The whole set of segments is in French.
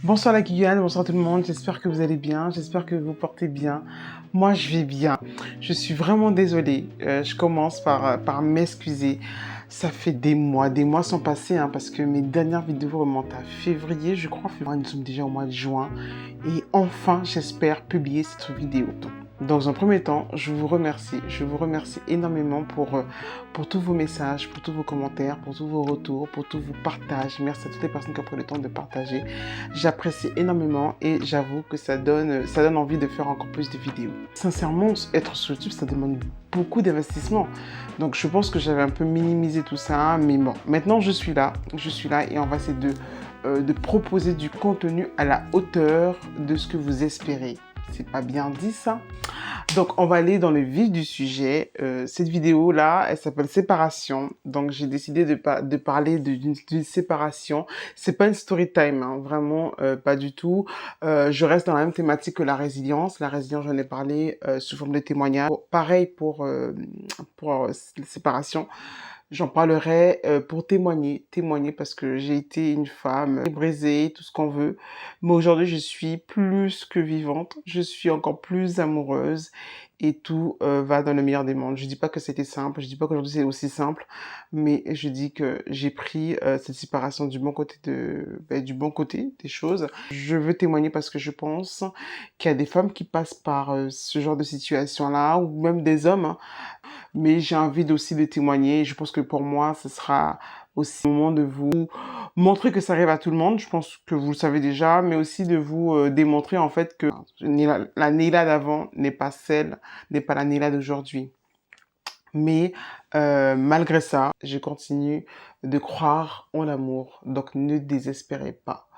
Bonsoir la Guyane, bonsoir tout le monde, j'espère que vous allez bien, j'espère que vous portez bien. Moi je vais bien, je suis vraiment désolée, je commence par m'excuser. Ça fait des mois sont passés parce que mes dernières vidéos remontent à février, je crois. Nous sommes déjà au mois de juin et enfin j'espère publier cette vidéo. Dans un premier temps, je vous remercie énormément pour tous vos messages, pour tous vos commentaires, pour tous vos retours, pour tous vos partages. Merci à toutes les personnes qui ont pris le temps de partager. J'apprécie énormément et j'avoue que ça donne envie de faire encore plus de vidéos. Sincèrement, être sur YouTube, ça demande beaucoup d'investissement. Donc je pense que j'avais un peu minimisé tout ça, mais bon, maintenant je suis là et on va essayer de proposer du contenu à la hauteur de ce que vous espérez. C'est pas bien dit ça? Donc on va aller dans le vif du sujet. Cette vidéo là, elle s'appelle séparation. Donc j'ai décidé de parler d'une séparation. C'est pas une story time, vraiment pas du tout. Je reste dans la même thématique que la résilience. La résilience, j'en ai parlé sous forme de témoignage. Pareil pour la séparation. J'en parlerai pour témoigner parce que j'ai été une femme brisée, tout ce qu'on veut. Mais aujourd'hui, je suis plus que vivante. Je suis encore plus amoureuse et tout va dans le meilleur des mondes. Je dis pas que c'était simple, je dis pas qu'aujourd'hui c'est aussi simple, mais je dis que j'ai pris cette séparation du bon côté du bon côté des choses. Je veux témoigner parce que je pense qu'il y a des femmes qui passent par ce genre de situation-là, ou même des hommes, mais j'ai envie aussi de témoigner. Je pense que pour moi, ce sera aussi le moment de vous montrer que ça arrive à tout le monde. Je pense que vous le savez déjà, mais aussi de vous démontrer en fait que la Neila d'avant n'est pas la Neila d'aujourd'hui. Mais malgré ça, je continue de croire en l'amour. Donc ne désespérez pas.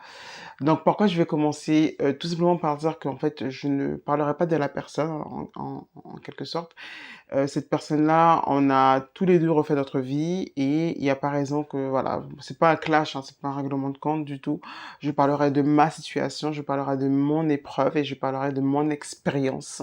Donc pourquoi je vais commencer tout simplement par dire qu'en fait je ne parlerai pas de la personne en quelque sorte. Cette personne-là, on a tous les deux refait notre vie et il n'y a pas raison que voilà, c'est pas un clash, c'est pas un règlement de compte du tout. Je parlerai de ma situation, je parlerai de mon épreuve et je parlerai de mon expérience.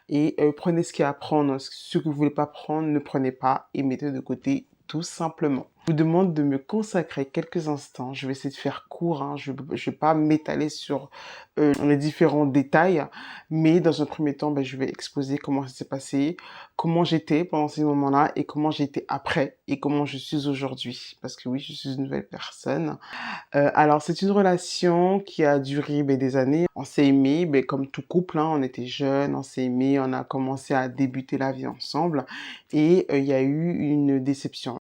Et prenez ce qu'il y a à prendre, ce que vous voulez pas prendre, ne prenez pas et mettez de côté tout simplement. Je vous demande de me consacrer quelques instants. Je vais essayer de faire court, je vais pas m'étaler sur les différents détails, mais dans un premier temps, je vais exposer comment ça s'est passé, comment j'étais pendant ces moments-là et comment j'étais après et comment je suis aujourd'hui. Parce que oui, je suis une nouvelle personne. Alors, c'est une relation qui a duré des années. On s'est aimé, comme tout couple, on était jeunes, on s'est aimé, on a commencé à débuter la vie ensemble et il y a eu une déception.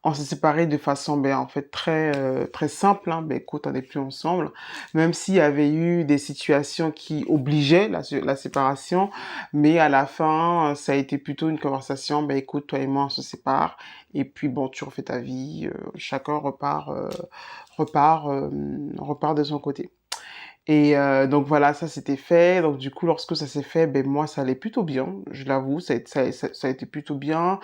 On s'est séparés de façon en fait très simple. Écoute, on n'est plus ensemble. Même s'il y avait eu des situations qui obligeaient la séparation, mais à la fin, ça a été plutôt une conversation. Écoute, toi et moi, on se sépare. Et puis bon, tu refais ta vie. Chacun repart de son côté. Et donc voilà, ça c'était fait. Donc du coup, lorsque ça s'est fait, moi ça allait plutôt bien, je l'avoue, ça a été plutôt bien.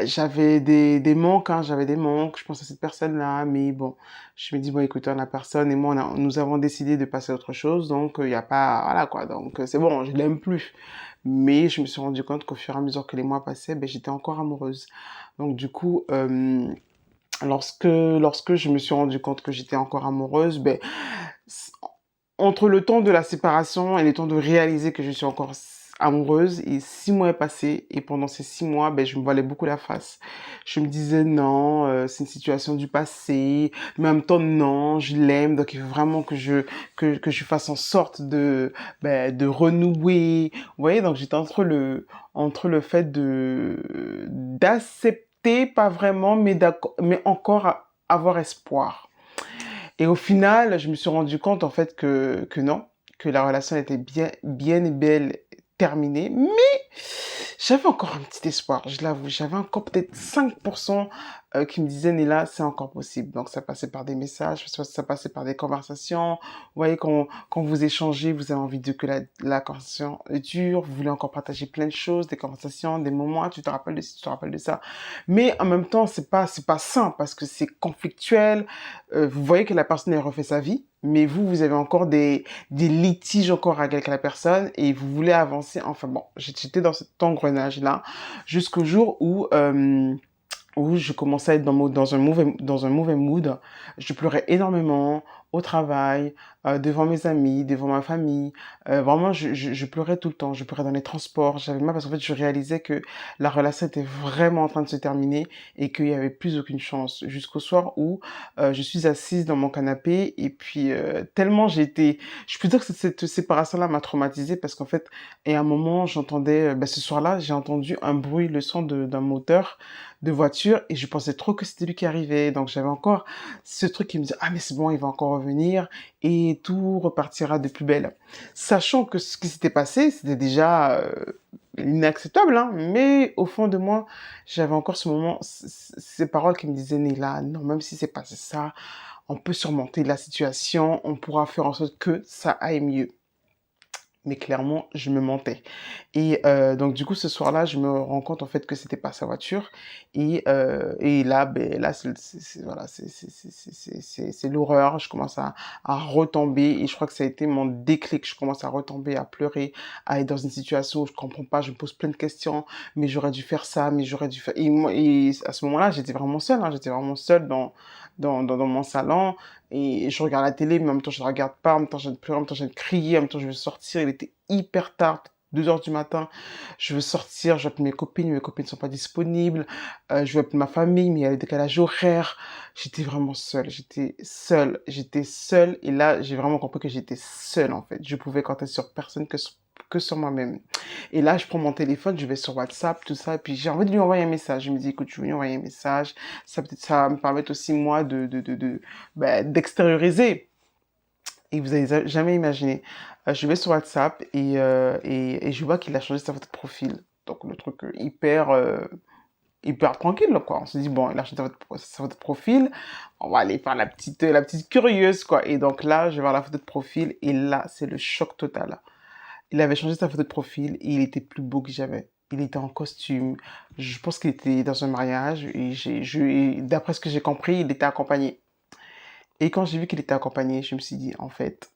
J'avais des manques, j'avais des manques, je pense à cette personne-là, mais bon, je me dis, bon écoute, la personne et moi, nous avons décidé de passer à autre chose, donc il n'y a pas, voilà quoi, donc c'est bon, je l'aime plus. Mais je me suis rendu compte qu'au fur et à mesure que les mois passaient, j'étais encore amoureuse. Donc du coup, lorsque je me suis rendu compte que j'étais encore amoureuse, entre le temps de la séparation et le temps de réaliser que je suis encore amoureuse, et 6 mois est passé, et pendant ces 6 mois, je me voilais beaucoup la face. Je me disais non, c'est une situation du passé, mais en même temps non, je l'aime, donc il faut vraiment que je fasse en sorte de renouer. Vous voyez, donc j'étais entre le fait d'accepter, pas vraiment, mais encore avoir espoir. Et au final, je me suis rendu compte en fait que non, que la relation était bien et belle terminée, mais j'avais encore un petit espoir, je l'avoue. J'avais encore peut-être 5% qui me disaient, Néla, c'est encore possible. Donc ça passait par des messages, ça passait par des conversations. Vous voyez, quand vous échangez, vous avez envie de que la conversation dure, vous voulez encore partager plein de choses, des conversations, des moments, tu te rappelles de ci, tu te rappelles de ça. Mais en même temps, c'est pas sain parce que c'est conflictuel. Vous voyez que la personne, elle refait sa vie, mais vous avez encore des litiges encore avec la personne et vous voulez avancer. Enfin bon, j'étais dans cet engrenage-là jusqu'au jour où où je commençais à être dans un mauvais mood. Je pleurais énormément au travail, devant mes amis, devant ma famille. Vraiment, je pleurais tout le temps. Je pleurais dans les transports. J'avais mal parce qu'en fait, je réalisais que la relation était vraiment en train de se terminer et qu'il n'y avait plus aucune chance. Jusqu'au soir où je suis assise dans mon canapé et puis tellement j'étais... Je peux dire que cette séparation-là m'a traumatisée parce qu'en fait, et à un moment, j'entendais... ce soir-là, j'ai entendu un bruit, le son d'un moteur de voiture et je pensais trop que c'était lui qui arrivait. Donc j'avais encore ce truc qui me disait, ah mais c'est bon, il va encore revenir et tout repartira de plus belle. Sachant que ce qui s'était passé, c'était déjà inacceptable, hein, mais au fond de moi, j'avais encore ce moment, ces paroles qui me disaient, Néla, non, même si c'est passé ça, on peut surmonter la situation, on pourra faire en sorte que ça aille mieux. Mais clairement, je me mentais. Et donc du coup, ce soir-là, je me rends compte en fait que c'était pas sa voiture. Et là, ben là, voilà, c'est l'horreur. Je commence à retomber et je crois que ça a été mon déclic. Je commence à retomber, à pleurer, à être dans une situation où je comprends pas. Je me pose plein de questions. Mais j'aurais dû faire ça, mais j'aurais dû faire. Et à ce moment-là, j'étais vraiment seule. Hein, j'étais vraiment seule dans mon salon. Et je regarde la télé, mais en même temps, je ne regarde pas, en même temps, j'ai envie de pleurer, en même temps, j'ai envie de crier, en même temps, je veux sortir. Il était hyper tard, 2 heures du matin. Je veux sortir, je vais appeler mes copines ne sont pas disponibles. Je vais appeler ma famille, mais il y a le décalage horaire. J'étais vraiment seule, j'étais seule. Et là, j'ai vraiment compris que j'étais seule, en fait. Je pouvais compter sur personne que sur moi-même. Et là, je prends mon téléphone, je vais sur WhatsApp, tout ça, et puis j'ai envie de lui envoyer un message. Je me dis, écoute, je vais lui envoyer un message. Ça peut-être, ça va me permettre aussi, moi, d'extérioriser. Et vous avez jamais imaginé. Je vais sur WhatsApp et je vois qu'il a changé sa photo de profil. Donc, le truc hyper tranquille, quoi. On se dit, bon, il a changé sa photo de profil. On va aller faire la petite curieuse, quoi. Et donc là, je vais voir la photo de profil et là, c'est le choc total. Il avait changé sa photo de profil et il était plus beau que jamais. Il était en costume. Je pense qu'il était dans un mariage et d'après ce que j'ai compris, il était accompagné. Et quand j'ai vu qu'il était accompagné, je me suis dit, en fait,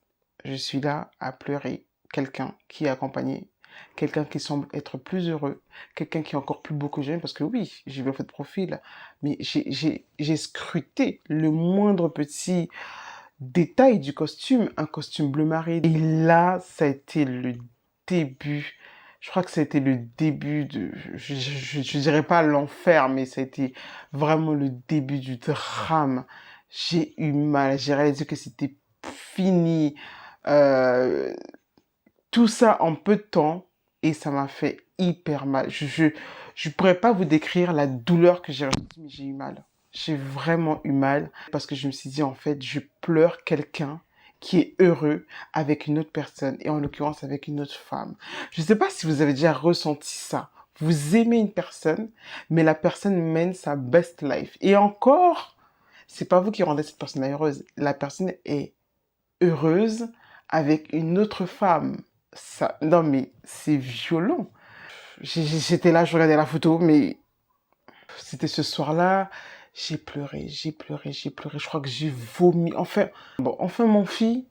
je suis là à pleurer quelqu'un qui est accompagné, quelqu'un qui semble être plus heureux, quelqu'un qui est encore plus beau que j'aime, parce que oui, j'ai vu la photo de profil, mais j'ai scruté le moindre petit détail du costume, un costume bleu marine. Et là, ça a été le début. Je crois que ça a été le début de, je dirais pas l'enfer, mais ça a été vraiment le début du drame. J'ai eu mal, j'ai réalisé que c'était fini. Euh, tout ça en peu de temps et ça m'a fait hyper mal. Je pourrais pas vous décrire la douleur que j'ai ressentie, mais j'ai eu mal. J'ai vraiment eu mal parce que je me suis dit, en fait, je pleure quelqu'un qui est heureux avec une autre personne et en l'occurrence avec une autre femme. Je ne sais pas si vous avez déjà ressenti ça. Vous aimez une personne, mais la personne mène sa best life. Et encore, c'est pas vous qui rendez cette personne heureuse. La personne est heureuse avec une autre femme. Ça, non mais c'est violent. J'étais là, je regardais la photo, mais c'était ce soir-là. J'ai pleuré, j'ai pleuré, j'ai pleuré. Je crois que j'ai vomi. Enfin, bon, enfin mon fils,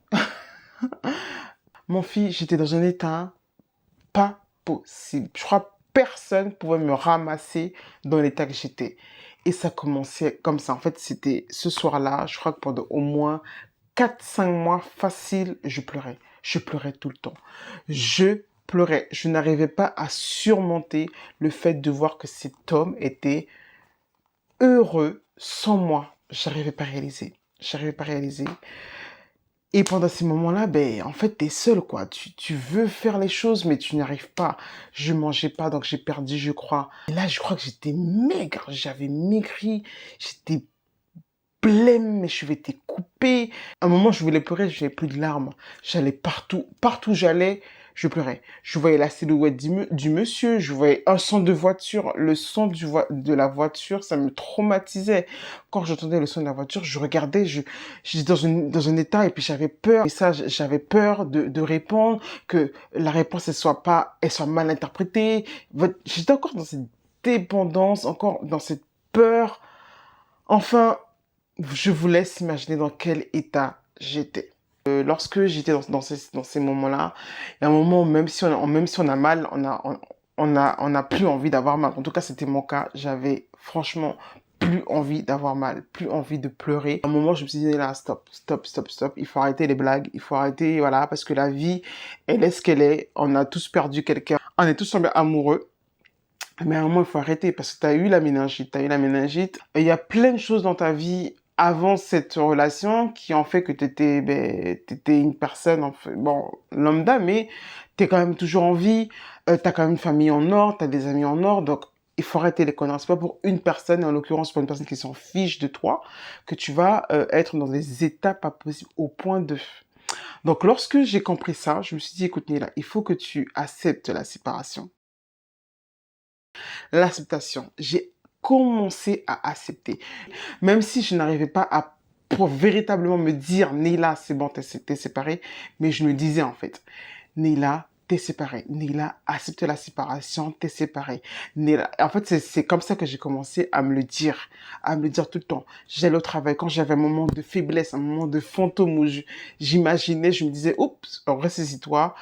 j'étais dans un état pas possible. Je crois que personne pouvait me ramasser dans l'état que j'étais. Et ça commençait comme ça. En fait, c'était ce soir-là, je crois que pendant au moins 4 5 mois facile, je pleurais. Je pleurais tout le temps. Je pleurais. Je n'arrivais pas à surmonter le fait de voir que cet homme était heureux sans moi. J'arrivais pas à réaliser. J'arrivais pas à réaliser. Et pendant ces moments-là, ben, en fait, t'es seul, quoi. Tu veux faire les choses, mais tu n'y arrives pas. Je mangeais pas, donc j'ai perdu, je crois. Et là, je crois que j'étais maigre. J'avais maigri. J'étais blême, mes cheveux étaient coupés. À un moment, je voulais pleurer, je n'avais plus de larmes. J'allais partout. Partout où j'allais, je pleurais. Je voyais la silhouette du monsieur, je voyais un son de voiture. Le son de la voiture, ça me traumatisait. Quand j'entendais le son de la voiture, je regardais, j'étais dans un état et puis j'avais peur. Et ça, j'avais peur de répondre, que la réponse, elle soit mal interprétée. J'étais encore dans cette dépendance, encore dans cette peur. Enfin, je vous laisse imaginer dans quel état j'étais. Lorsque j'étais dans ces moments-là, il y a un moment où même si on a mal, on a plus envie d'avoir mal. En tout cas, c'était mon cas. J'avais franchement plus envie d'avoir mal, plus envie de pleurer. À un moment, je me suis dit, là, stop, stop, stop, stop. Il faut arrêter les blagues, il faut arrêter, voilà, parce que la vie, elle est ce qu'elle est. On a tous perdu quelqu'un. On est tous tombés amoureux. Mais à un moment, il faut arrêter parce que tu as eu la méningite, tu as eu la méningite. Et il y a plein de choses dans ta vie avant cette relation qui ont fait que tu étais, une personne, en fait, bon, lambda, mais tu es quand même toujours en vie. Tu as quand même une famille en or, tu as des amis en or. Donc, il faut arrêter les conneries. C'est pas pour une personne, et en l'occurrence pour une personne qui s'en fiche de toi, que tu vas être dans des états pas possibles au point de... Donc, lorsque j'ai compris ça, je me suis dit, écoute Nila, il faut que tu acceptes la séparation. L'acceptation. J'ai commencé à accepter. Même si je n'arrivais pas à pour véritablement me dire, Nila, c'est bon, t'es séparée, mais je me disais en fait, Nila, t'es séparée. Nila, accepte la séparation, t'es séparée. Nila, en fait, c'est comme ça que j'ai commencé à me le dire tout le temps. J'allais au travail quand j'avais un moment de faiblesse, un moment de fantôme où j'imaginais, je me disais, oups, ressaisis-toi.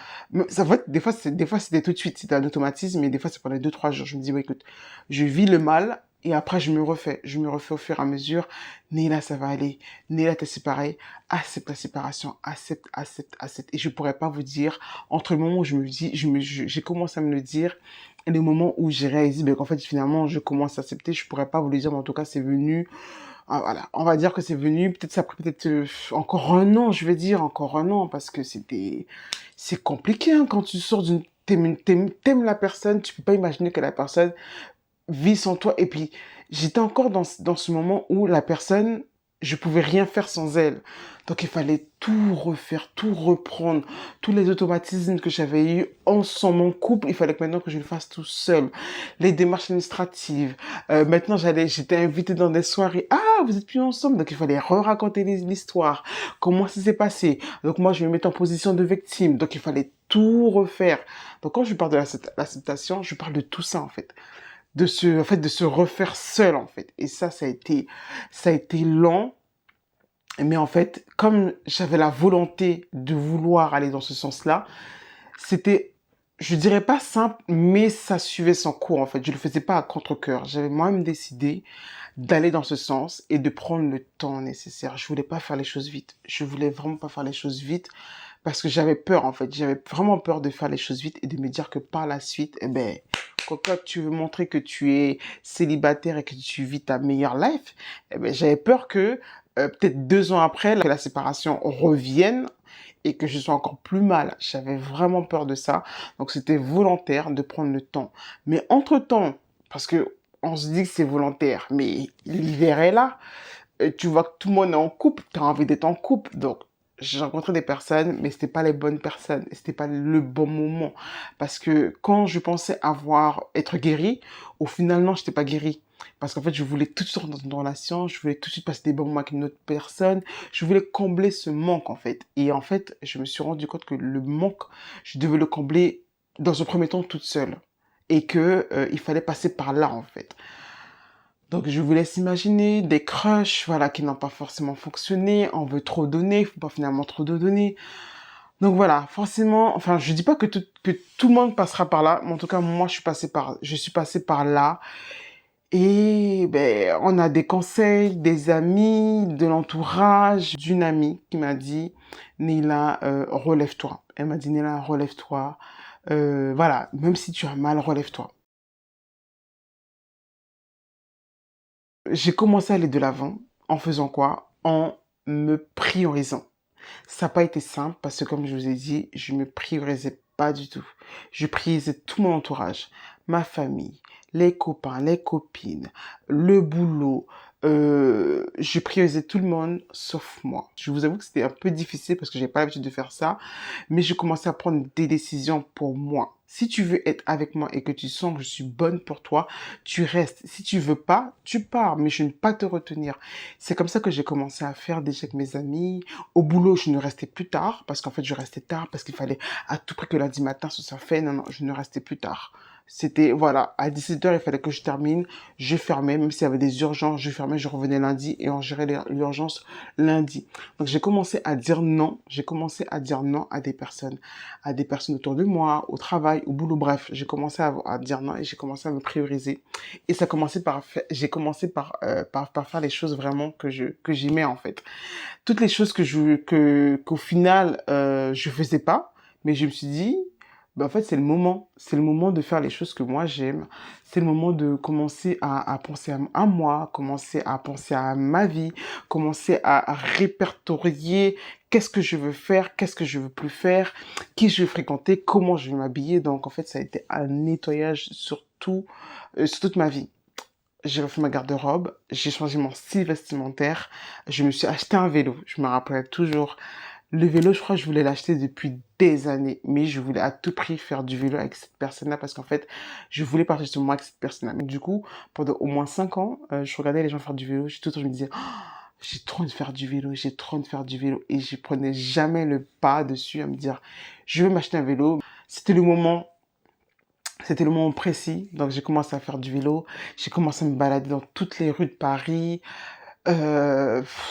Ça va, des fois, c'était tout de suite, c'était un automatisme, mais des fois, c'est pendant 2-3 jours. Je me dis, ouais, écoute, je vis le mal, et après, je me refais au fur et à mesure. Nila, ça va aller. Nila, t'es séparée. Accepte la séparation. Accepte, accepte, accepte. Et je pourrais pas vous dire, entre le moment où je me dis, j'ai commencé à me le dire, et le moment où j'ai réalisé, qu'en fait, finalement, je commence à accepter, je pourrais pas vous le dire, mais en tout cas, c'est venu, voilà. On va dire que c'est venu, peut-être ça a pris encore un an, je vais dire, encore un an, parce que c'est compliqué, hein, quand tu sors t'aimes la personne, tu peux pas imaginer que la personne vit sans toi. Et puis, j'étais encore dans ce moment où la personne, je pouvais rien faire sans elle. Donc, il fallait tout refaire, tout reprendre. Tous les automatismes que j'avais eus sans mon couple, il fallait que maintenant que je le fasse tout seul. Les démarches administratives. Maintenant, j'étais invitée dans des soirées. Ah, vous êtes plus ensemble. Donc, il fallait re-raconter l'histoire. Comment ça s'est passé? Donc, moi, je me mettais en position de victime. Donc, il fallait tout refaire. Donc, quand je parle de l'acceptation, je parle de tout ça, en fait. De se refaire seul, en fait. Et ça a été lent. Mais en fait, comme j'avais la volonté de vouloir aller dans ce sens-là, c'était, je dirais pas simple, mais ça suivait son cours, en fait. Je le faisais pas à contre-cœur. J'avais moi-même décidé d'aller dans ce sens et de prendre le temps nécessaire. Je voulais pas faire les choses vite. Je voulais vraiment pas faire les choses vite parce que j'avais peur, en fait. J'avais vraiment peur de faire les choses vite et de me dire que par la suite, quand tu veux montrer que tu es célibataire et que tu vis ta meilleure life, j'avais peur que peut-être 2 ans après, que la séparation revienne et que je sois encore plus mal. J'avais vraiment peur de ça. Donc, c'était volontaire de prendre le temps. Mais entre-temps, parce que on se dit que c'est volontaire, mais l'hiver est là. Tu vois que tout le monde est en couple, tu as envie d'être en couple. Donc, j'ai rencontré des personnes, mais c'était pas les bonnes personnes. C'était pas le bon moment. Parce que quand je pensais être guérie, au final, non, je n'étais pas guérie. Parce qu'en fait, je voulais tout de suite rentrer dans une relation, je voulais tout de suite passer des bons moments avec une autre personne, je voulais combler ce manque, en fait. Et en fait, je me suis rendu compte que le manque, je devais le combler dans un premier temps toute seule. Et que il fallait passer par là, en fait. Donc, je vous laisse imaginer des crushs, voilà, qui n'ont pas forcément fonctionné. On veut trop donner, il faut pas finalement trop de donner. Donc voilà, forcément, enfin, je dis pas que tout le monde passera par là, mais en tout cas, moi, je suis passée par là. Et on a des conseils, des amis, de l'entourage, d'une amie qui m'a dit, Nila, relève-toi. Elle m'a dit, Nila, relève-toi. Voilà, même si tu as mal, relève-toi. J'ai commencé à aller de l'avant en faisant quoi? En me priorisant. Ça n'a pas été simple parce que comme je vous ai dit, je me priorisais pas du tout. Je priorisais tout mon entourage, ma famille, les copains, les copines, le boulot. Je priorisais tout le monde sauf moi. Je vous avoue que c'était un peu difficile parce que j'ai pas l'habitude de faire ça, mais je commençais à prendre des décisions pour moi. Si tu veux être avec moi et que tu sens que je suis bonne pour toi, tu restes. Si tu veux pas, tu pars, mais je ne vais pas te retenir. C'est comme ça que j'ai commencé à faire déjà avec mes amis. Au boulot, je ne restais plus tard parce qu'en fait, je restais tard parce qu'il fallait à tout prix que lundi matin ce soit fait. Non, non, je ne restais plus tard. C'était, voilà, à 17h, il fallait que je termine. Je fermais, même s'il y avait des urgences, je fermais, je revenais lundi et on gérait l'urgence lundi. Donc, j'ai commencé à dire non. J'ai commencé à dire non à des personnes autour de moi, au travail, au boulot. Bref, j'ai commencé à dire non et j'ai commencé à me prioriser. Et ça a commencé j'ai commencé par faire les choses vraiment que j'aimais, en fait. Toutes les choses qu'au final, je faisais pas, mais je me suis dit, bah, en fait, c'est le moment de faire les choses que moi j'aime, c'est le moment de commencer à penser à moi, commencer à penser à ma vie, commencer à répertorier qu'est-ce que je veux faire, qu'est-ce que je veux plus faire, qui je veux fréquenter, comment je vais m'habiller. Donc, en fait, ça a été un nettoyage sur toute ma vie. J'ai refait ma garde-robe, j'ai changé mon style vestimentaire, je me suis acheté un vélo. Je me rappellerai toujours. Le vélo, je crois que je voulais l'acheter depuis des années, mais je voulais à tout prix faire du vélo avec cette personne-là parce qu'en fait, je voulais partager ce moment avec cette personne-là. Mais du coup, pendant au moins 5 ans, je regardais les gens faire du vélo, tout le temps, je me disais, oh, j'ai trop envie de faire du vélo, j'ai trop envie de faire du vélo. Et je prenais jamais le pas dessus à me dire, je veux m'acheter un vélo. C'était le moment C'était le moment précis, donc j'ai commencé à faire du vélo, j'ai commencé à me balader dans toutes les rues de Paris,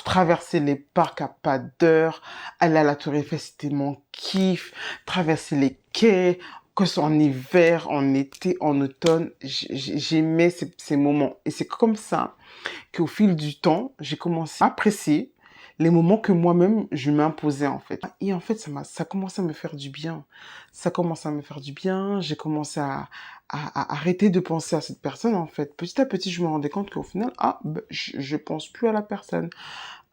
traverser les parcs à pas d'heure, aller à la Tour Eiffel, c'était mon kiff, traverser les quais, que ce soit en hiver, en été, en automne, j'aimais ces moments. Et c'est comme ça qu'au fil du temps, j'ai commencé à apprécier les moments que moi-même je m'imposais, en fait. Et en fait, ça a commencé à me faire du bien. Ça commence à me faire du bien. J'ai commencé à arrêter de penser à cette personne, en fait. Petit à petit, je me rendais compte qu'au final, ah, ben, je pense plus à la personne.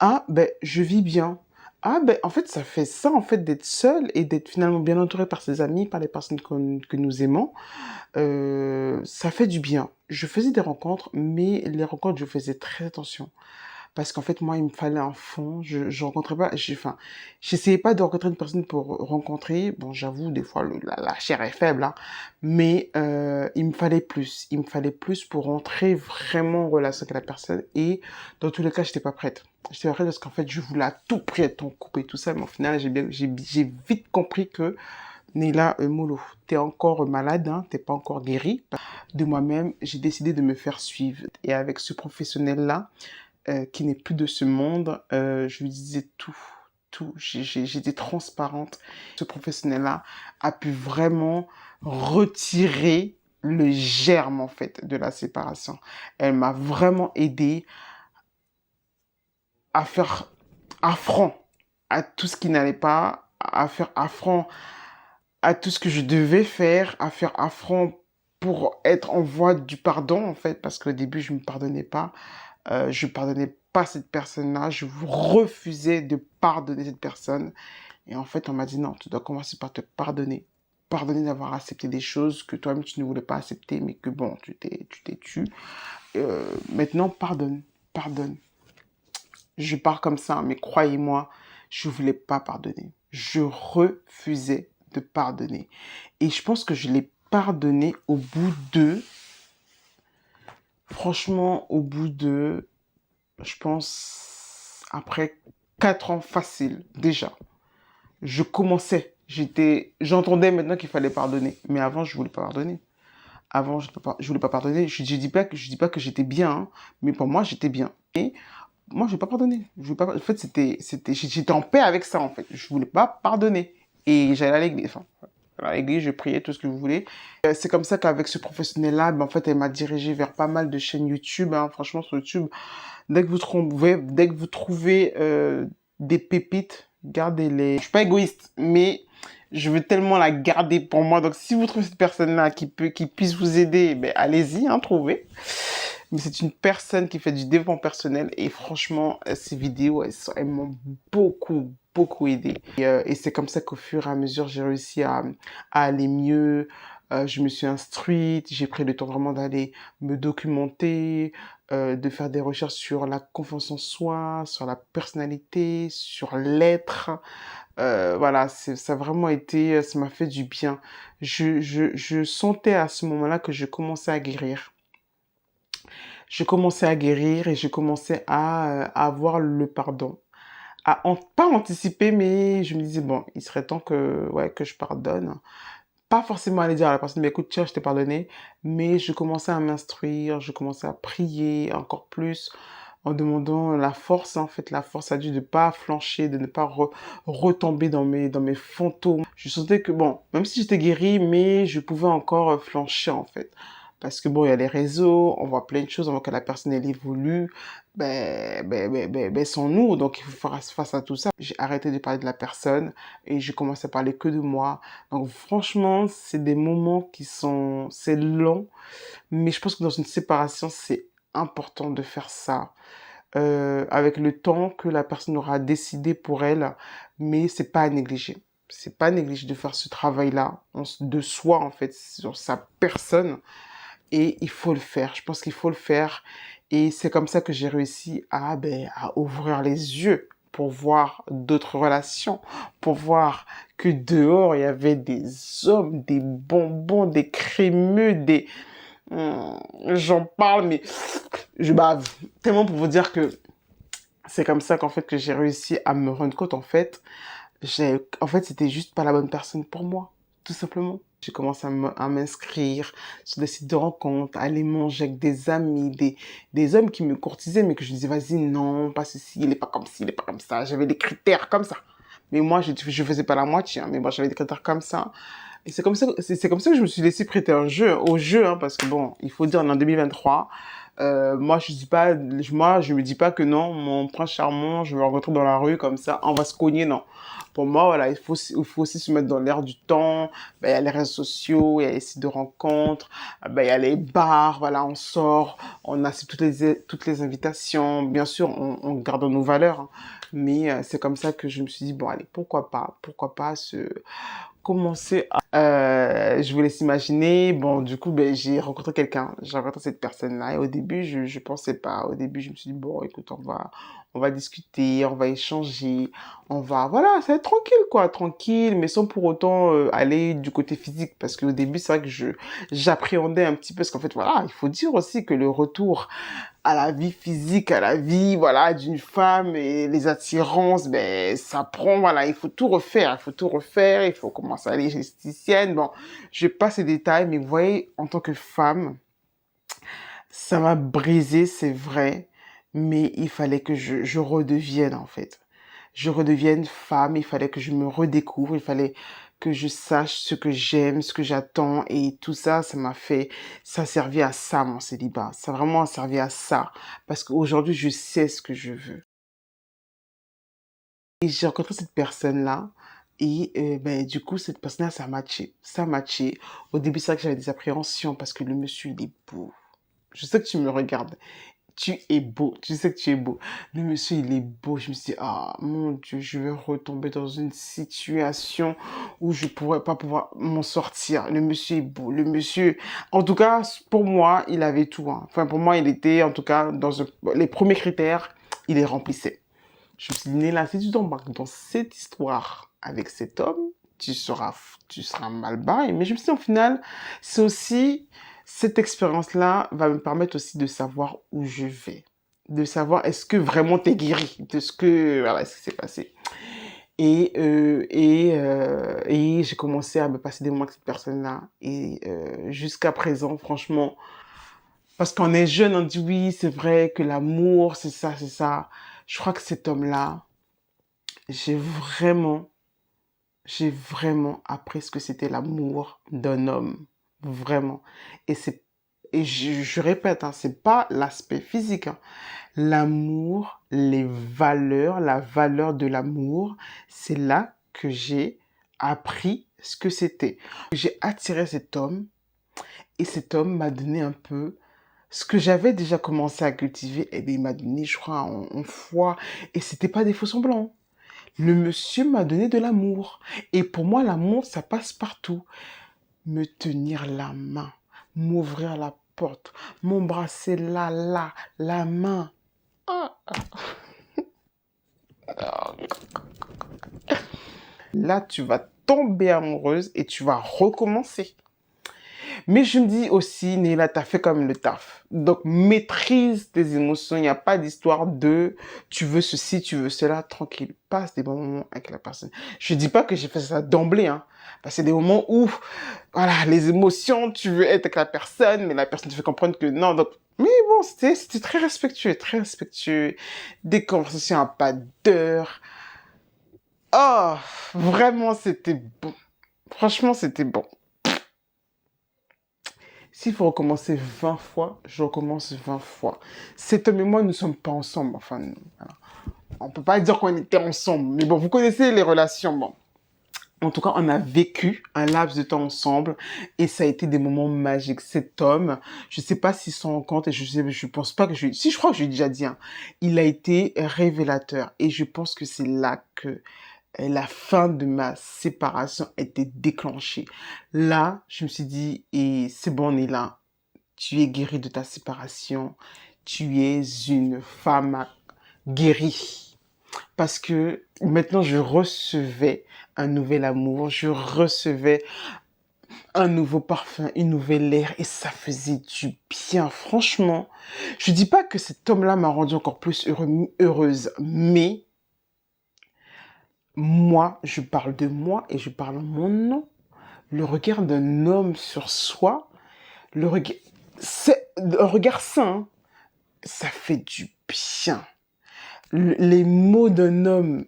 Ah, ben, je vis bien. Ah, ben, en fait, ça fait ça, en fait, d'être seul et d'être finalement bien entouré par ses amis, par les personnes que nous aimons. Ça fait du bien. Je faisais des rencontres, mais les rencontres, je faisais très attention. Parce qu'en fait, moi, il me fallait un fond. Je rencontrais pas, enfin, j'essayais pas de rencontrer une personne pour rencontrer. Bon, j'avoue, des fois, la chair est faible, hein. Mais il me fallait plus. Il me fallait plus pour rentrer vraiment en relation avec la personne. Et dans tous les cas, j'étais pas prête. J'étais pas prête parce qu'en fait, je voulais à tout prix être en couple et tout ça. Mais au final, j'ai vite compris que Nila Molo, t'es encore malade, hein, t'es pas encore guéri. De moi-même, j'ai décidé de me faire suivre. Et avec ce professionnel-là, qui n'est plus de ce monde, je lui disais tout, tout. J'étais transparente. Ce professionnel-là a pu vraiment retirer le germe, en fait, de la séparation. Elle m'a vraiment aidé à faire affront à tout ce qui n'allait pas, à faire affront à tout ce que je devais faire, à faire affront pour être en voie du pardon, en fait, parce qu'au début, je ne me pardonnais pas. Je pardonnais pas cette personne-là, je refusais de pardonner cette personne. Et en fait, on m'a dit non, tu dois commencer par te pardonner. Pardonner d'avoir accepté des choses que toi-même tu ne voulais pas accepter, mais que bon, tu t'es tu. Maintenant, pardonne, pardonne. Je pars comme ça, mais croyez-moi, je voulais pas pardonner. Je refusais de pardonner. Et je pense que je l'ai pardonné au bout de, franchement, au bout de, je pense, après 4 ans facile, déjà. Je commençais, j'entendais maintenant qu'il fallait pardonner. Mais avant, je voulais pas pardonner. Avant, je voulais pas pardonner. Je dis pas que j'étais bien, hein, mais pour moi, j'étais bien. Et moi, je vais pas pardonner. Je vais pas, en fait, j'étais en paix avec ça, en fait. Je voulais pas pardonner. Et j'allais à l'église. Enfin, à l'église, je priais, tout ce que vous voulez. C'est comme ça qu'avec ce professionnel-là, ben, en fait, elle m'a dirigé vers pas mal de chaînes YouTube, hein. Franchement, sur YouTube, dès que vous trouvez des pépites, gardez-les. Je suis pas égoïste, mais je veux tellement la garder pour moi. Donc, si vous trouvez cette personne-là qui puisse vous aider, ben, allez-y, hein, trouvez. Mais c'est une personne qui fait du développement personnel et franchement, ces vidéos, elles m'ont beaucoup, beaucoup aidé. Et c'est comme ça qu'au fur et à mesure, j'ai réussi à aller mieux. Je me suis instruite, j'ai pris le temps vraiment d'aller me documenter, de faire des recherches sur la confiance en soi, sur la personnalité, sur l'être. Voilà, ça a vraiment été, ça m'a fait du bien. Je sentais à ce moment-là que je commençais à guérir. Je commençais à guérir et je commençais à avoir le pardon. Pas anticiper, mais je me disais, bon, il serait temps que, ouais, que je pardonne. pas forcément aller dire à la personne, mais écoute, tiens, je t'ai pardonné, mais je commençais à m'instruire, je commençais à prier encore plus en demandant la force, en fait, la force à Dieu de pas flancher, de ne pas retomber dans mes fantômes. Je sentais que, bon, même si j'étais guérie, mais je pouvais encore flancher, en fait. Parce que bon, il y a les réseaux, on voit plein de choses, on voit que la personne, elle évolue, sans nous, donc il faut faire face à tout ça. J'ai arrêté de parler de la personne et je commence à parler que de moi. Donc franchement, c'est des moments c'est long, mais je pense que dans une séparation, c'est important de faire ça. Avec le temps que la personne aura décidé pour elle, mais c'est pas à négliger. C'est pas à négliger de faire ce travail-là, de soi en fait, sur sa personne. Et il faut le faire. Je pense qu'il faut le faire. Et c'est comme ça que j'ai réussi à ouvrir les yeux pour voir d'autres relations, pour voir que dehors, il y avait des hommes, des bonbons, des crémeux, j'en parle, mais je bave. Tellement pour vous dire que c'est comme ça qu'en fait que j'ai réussi à me rendre compte, en fait, c'était juste pas la bonne personne pour moi, tout simplement. J'ai commencé à m'inscrire sur des sites de rencontres, à aller manger avec des amis, des hommes qui me courtisaient, mais que je disais, vas-y, non, pas ceci, il est pas comme ci, il est pas comme ça. J'avais des critères comme ça. Mais moi, je faisais pas la moitié, hein, mais moi, j'avais des critères comme ça. Et c'est comme ça que je me suis laissé prêter au jeu, hein, parce que bon, il faut dire, on est en 2023. Moi, je me dis pas que non, mon prince charmant, je vais le rencontrer dans la rue comme ça, on va se cogner, non. Pour moi, voilà, il faut aussi se mettre dans l'air du temps. Ben, il y a les réseaux sociaux, il y a les sites de rencontres, ben, il y a les bars, voilà, on sort, on accepte toutes les invitations. Bien sûr, on garde nos valeurs, hein, mais c'est comme ça que je me suis dit, bon, allez, pourquoi pas commencer à... je vous laisse imaginer. Bon, du coup, ben, j'ai rencontré quelqu'un. J'ai rencontré cette personne-là. Et au début, je pensais pas. Au début, je me suis dit, bon, écoute, on va discuter, on va échanger, voilà, ça va être tranquille, quoi, tranquille, mais sans pour autant aller du côté physique. Parce qu'au début, c'est vrai que j'appréhendais un petit peu. Parce qu'en fait, voilà, il faut dire aussi que le retour à la vie physique, à la vie, voilà, d'une femme et les attirances, ben, ça prend, voilà, il faut commencer à aller chez l'esthéticienne. Bon, je passe ces détails, mais vous voyez, en tant que femme, ça m'a brisé, c'est vrai, mais il fallait que je redevienne, en fait. Je redevienne femme, il fallait que je me redécouvre, il fallait que je sache ce que j'aime, ce que j'attends, et tout ça, ça a servi à ça, mon célibat. Ça a vraiment servi à ça. Parce qu'aujourd'hui, je sais ce que je veux. Et j'ai rencontré cette personne-là, et ben, du coup, cette personne-là, ça a matché. Ça a matché. Au début, c'est vrai que j'avais des appréhensions, parce que le monsieur, il est beau. Je sais que tu me regardes. Tu es beau, tu sais que tu es beau. Le monsieur, il est beau. Je me suis dit, ah, mon Dieu, je vais retomber dans une situation où je pourrais pas pouvoir m'en sortir. Le monsieur est beau. Le monsieur, en tout cas, pour moi, il avait tout, hein. Enfin, pour moi, il était, en tout cas, les premiers critères, il les remplissait. Je me suis dit, Néla, si tu t'embarques dans cette histoire avec cet homme, tu seras mal barré. Mais je me suis dit, au final, c'est aussi, cette expérience-là va me permettre aussi de savoir où je vais. De savoir est-ce que vraiment t'es guéri de voilà, ce qui s'est passé. Et j'ai commencé à me passer des moments avec cette personne-là. Et jusqu'à présent, franchement, parce qu'on est jeune, on dit oui, c'est vrai que l'amour, c'est ça, c'est ça. Je crois que cet homme-là, j'ai vraiment j'ai vraiment appris ce que c'était l'amour d'un homme. Vraiment. Et je répète, hein, c'est pas l'aspect physique, hein. L'amour, les valeurs, la valeur de l'amour, c'est là que j'ai appris ce que c'était. J'ai attiré cet homme et cet homme m'a donné un peu ce que j'avais déjà commencé à cultiver. Et bien, il m'a donné, je crois, en foi. Et c'était pas des faux semblants. Le monsieur m'a donné de l'amour. Et pour moi, l'amour, ça passe partout. Me tenir la main, m'ouvrir la porte, m'embrasser là, la main. Ah, ah. Là, tu vas tomber amoureuse et tu vas recommencer. Mais je me dis aussi, Néla, t'as fait quand même le taf. Donc, maîtrise tes émotions. Il n'y a pas d'histoire de tu veux ceci, tu veux cela. Tranquille. Passe des bons moments avec la personne. Je dis pas que j'ai fait ça d'emblée, hein. Parce que c'est des moments où, voilà, les émotions, tu veux être avec la personne, mais la personne te fait comprendre que non. Donc, mais bon, c'était très respectueux, très respectueux. Des conversations à pas d'heure. Oh, vraiment, c'était bon. Franchement, c'était bon. S'il faut recommencer 20 fois, je recommence 20 fois. Cet homme et moi, nous ne sommes pas ensemble. Enfin, voilà. On ne peut pas dire qu'on était ensemble. Mais bon, vous connaissez les relations. Bon. En tout cas, on a vécu un laps de temps ensemble et ça a été des moments magiques. Cet homme, je ne sais pas s'il s'en rend compte et je pense pas que si je crois que je lui ai déjà dit, hein, il a été révélateur et je pense que c'est là que la fin de ma séparation était déclenchée. Là, je me suis dit, et c'est bon, on est là. Tu es guérie de ta séparation. Tu es une femme guérie. Parce que maintenant, je recevais un nouvel amour. Je recevais un nouveau parfum, une nouvelle air. Et ça faisait du bien. Franchement, je dis pas que cet homme-là m'a rendue encore plus heureuse. Mais moi, je parle de moi et je parle en mon nom. Le regard d'un homme sur soi, le regard sain, ça fait du bien. Les mots d'un homme,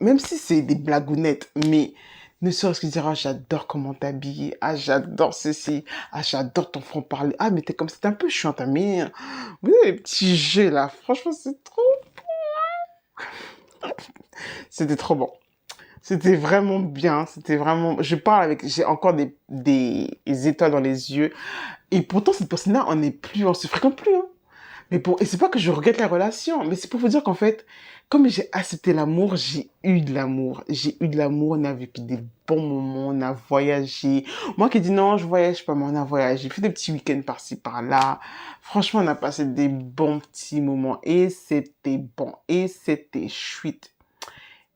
même si c'est des blagounettes, mais ne serait-ce que dire, ah, j'adore comment t'habilles, ah, j'adore ceci, ah, j'adore ton franc-parler, ah, mais t'es comme ça, t'es un peu chiant, mais vous avez les petits jeux là, franchement, c'était trop bon. C'était vraiment bien, c'était vraiment, je parle avec, j'ai encore des étoiles dans les yeux, et pourtant, cette personne-là, on se fréquente plus, hein. Mais bon, et c'est pas que je regrette la relation, mais c'est pour vous dire qu'en fait, comme j'ai accepté l'amour, j'ai eu de l'amour. J'ai eu de l'amour, on a vécu des bons moments, on a voyagé. Moi qui dis non, je voyage pas, mais on a voyagé, fait des petits week-ends par-ci, par-là. Franchement, on a passé des bons petits moments et c'était bon, et c'était chouette.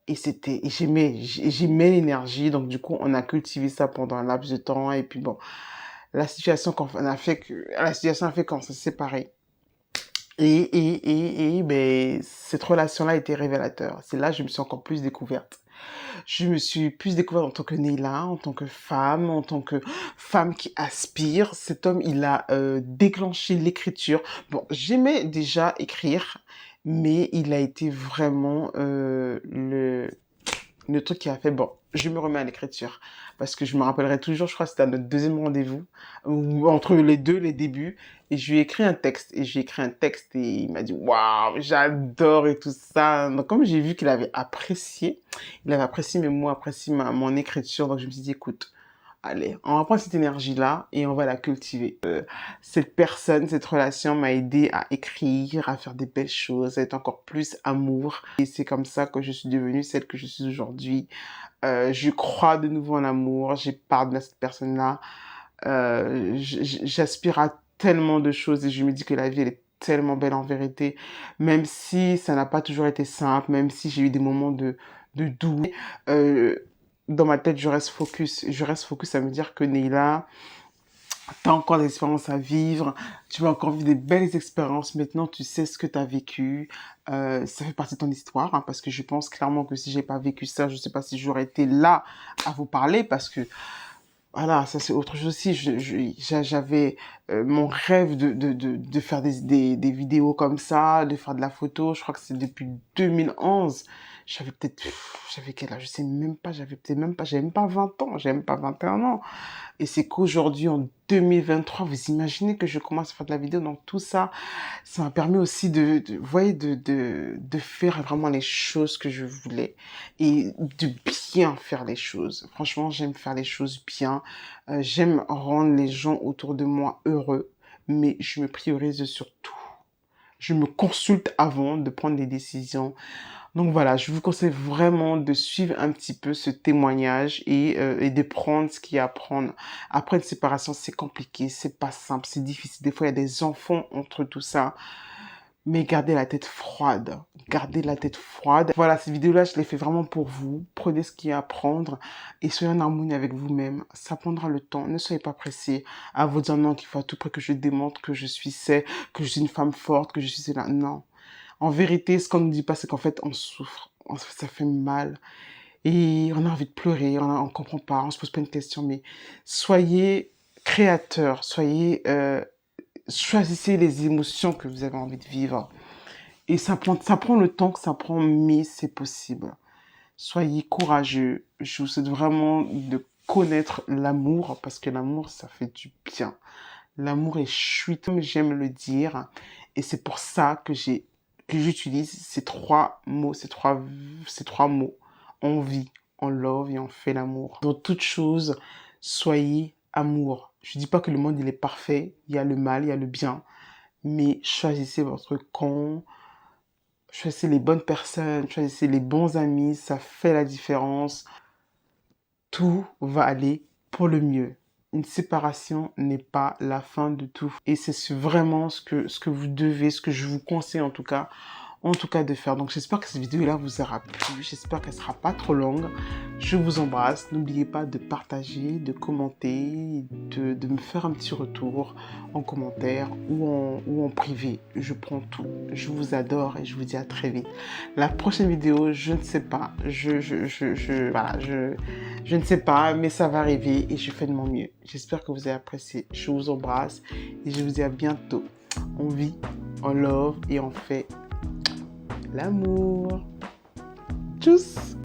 Et j'aimais l'énergie, donc du coup, on a cultivé ça pendant un laps de temps, et puis bon, la situation a fait qu'on s'est séparés. Ben, cette relation-là était révélateur. C'est là que je me suis encore plus découverte. Je me suis plus découverte en tant que Neila, en tant que femme qui aspire. Cet homme, il a déclenché l'écriture. Bon, j'aimais déjà écrire, mais il a été vraiment le truc qui a fait, bon, je me remets à l'écriture. Parce que je me rappellerai toujours, je crois que c'était à notre deuxième rendez-vous, ou entre les deux, les débuts, et je lui ai écrit un texte. Et j'ai écrit un texte et il m'a dit, waouh, j'adore et tout ça. Donc, comme j'ai vu qu'il avait apprécié, mes mots, apprécié mon écriture, donc je me suis dit, écoute, allez, on va prendre cette énergie-là et on va la cultiver. Cette personne, cette relation m'a aidé à écrire, à faire des belles choses, à être encore plus amour. Et c'est comme ça que je suis devenue celle que je suis aujourd'hui. Je crois de nouveau en l'amour, j'ai pardonné à cette personne-là. J'aspire à tellement de choses et je me dis que la vie, elle est tellement belle en vérité. Même si ça n'a pas toujours été simple, même si j'ai eu des moments de doute. Dans ma tête, je reste focus. Je reste focus à me dire que Neila, tu as encore des expériences à vivre, tu vas encore vivre des belles expériences. Maintenant, tu sais ce que tu as vécu. Ça fait partie de ton histoire, hein, parce que je pense clairement que si j'ai pas vécu ça, je sais pas si j'aurais été là à vous parler, parce que voilà, ça c'est autre chose aussi. J'avais mon rêve de faire des vidéos comme ça, de faire de la photo. Je crois que c'est depuis 2011. J'avais quel âge? Je sais même pas, j'avais même pas 20 ans, j'avais même pas 21 ans. Et c'est qu'aujourd'hui, en 2023, vous imaginez que je commence à faire de la vidéo. Donc tout ça, ça m'a permis aussi vous voyez, de faire vraiment les choses que je voulais et de bien faire les choses. Franchement, j'aime faire les choses bien. J'aime rendre les gens autour de moi heureux, mais je me priorise sur tout. Je me consulte avant de prendre des décisions. Donc voilà, je vous conseille vraiment de suivre un petit peu ce témoignage et de prendre ce qu'il y a à prendre. Après une séparation, c'est compliqué, c'est pas simple, c'est difficile. Des fois, il y a des enfants entre tout ça. mais gardez la tête froide. Gardez la tête froide. Voilà, cette vidéo-là, je l'ai fait vraiment pour vous. Prenez ce qu'il y a à prendre et soyez en harmonie avec vous-même. Ça prendra le temps. Ne soyez pas pressés à vous dire non, qu'il faut à tout prix que je démontre que je suis que je suis une femme forte, que je suis cela. Non. En vérité, ce qu'on ne dit pas, c'est qu'en fait, on souffre. Ça fait mal. Et on a envie de pleurer, on ne comprend pas, on se pose plein de questions. Mais soyez créateurs, choisissez les émotions que vous avez envie de vivre. Et ça prend le temps que ça prend, mais c'est possible. Soyez courageux. Je vous souhaite vraiment de connaître l'amour, parce que l'amour, ça fait du bien. L'amour est chouette, comme j'aime le dire. Et c'est pour ça que j'utilise ces trois mots, ces trois mots. On vit, on love et on fait l'amour. Dans toute chose, soyez amour. Je dis pas que le monde il est parfait. Il y a le mal, il y a le bien. Mais choisissez votre camp. Choisissez les bonnes personnes, choisissez les bons amis, ça fait la différence. Tout va aller pour le mieux. Une séparation n'est pas la fin de tout. Et c'est vraiment ce que vous devez, ce que je vous conseille en tout cas de faire. Donc j'espère que cette vidéo-là vous aura plu. J'espère qu'elle sera pas trop longue. Je vous embrasse. N'oubliez pas de partager, de commenter, de me faire un petit retour en commentaire ou en privé. Je prends tout. Je vous adore et je vous dis à très vite. La prochaine vidéo, je ne sais pas. Voilà, je ne sais pas, mais ça va arriver et je fais de mon mieux. J'espère que vous avez apprécié. Je vous embrasse et je vous dis à bientôt. On vit, on love et on fait l'amour. Tchuss!